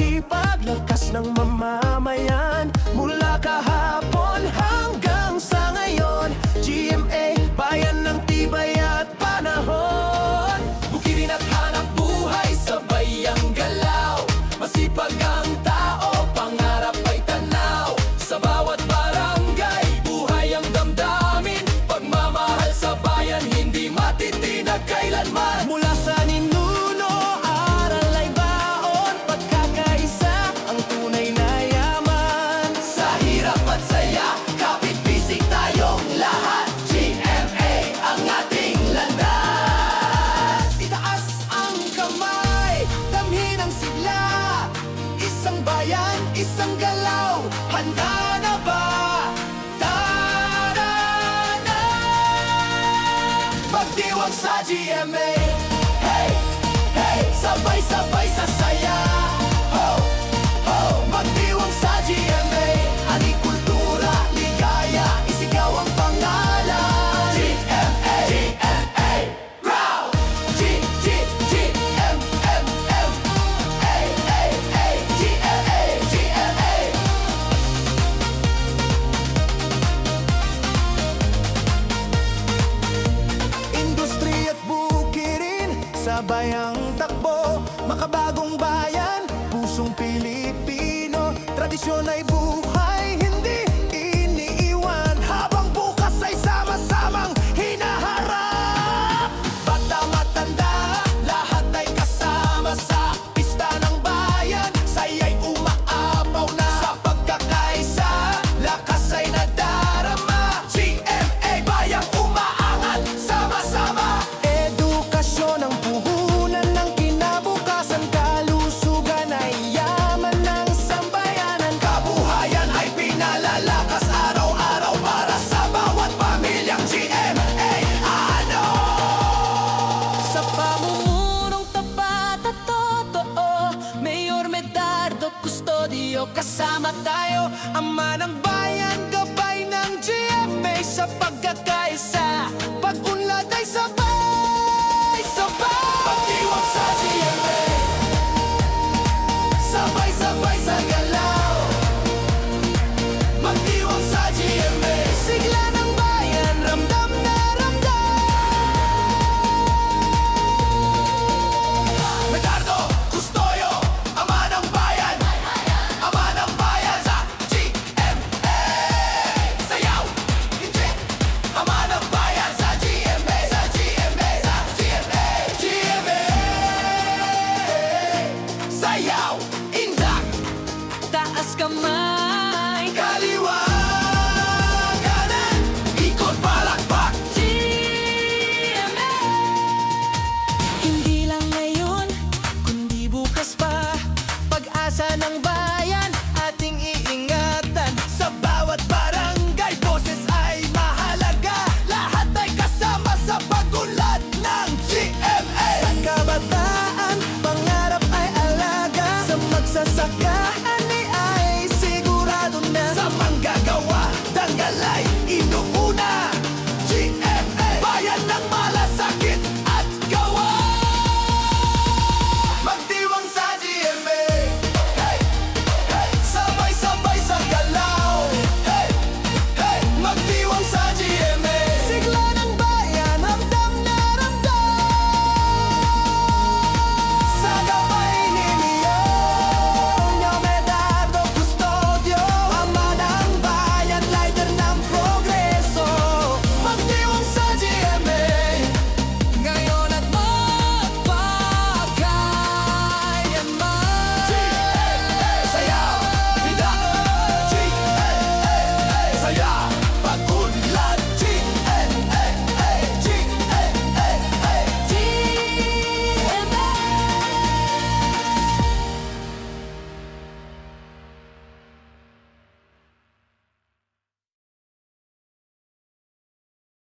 sipag, lakas ng mamamayan. Mula kahapon hanggang sa ngayon, GMA, bayan ng tibay at panahon. Bukirin at hanap buhay, sabay ang galaw. Masipag ang tao, pangarap ay tanaw. Sa bawat barangay, buhay ang damdamin. Pagmamahal sa bayan, hindi matitinag kailanman. Mula sa ninuno, aral ay baon. Pagkakaisa, ang tunay na yaman. Sa hirap at saya, kapit-bisig tayong lahat. GMA ang ating landas. Itaas ang kamay, damhin ang sigla. Isang bayan, isang galaw. Handa na ba? Tara na! Magdiwang sa GMA. Hey, hey, sabay-sabay sa saya. Ho, ho, magdiwang sa GMA. Ani kultura, ligaya, isigaw ang pangalan. GMA, GMA, grow! G, G, G, M, M, M. A, A, A, GMA, GMA. Industri at bukirin, sabay ang takbo. Makabagong bayan, pusong Pilipino. Tradisyon ay buhay, hindi iniiwan. Habang bukas ay sama-samang hinaharap. Bata matanda, lahat ay kasama sa pista ng bayan. Saya'y umaapaw na sa pagkakaisa. Lakas ay nadarama. GMA, bayang umaangat, sama-sama. Edukasyon ang puhunan ng kinabukasan. Kalusugan ay yaman ng sambayanan. Kabuhayan ay pinalalakas araw-araw para sa bawat pamilyang GMA. Ano? Sa pamumunong tapat at totoo, Mayor Medardo Custodio, kasama tayo, ama ng bayan.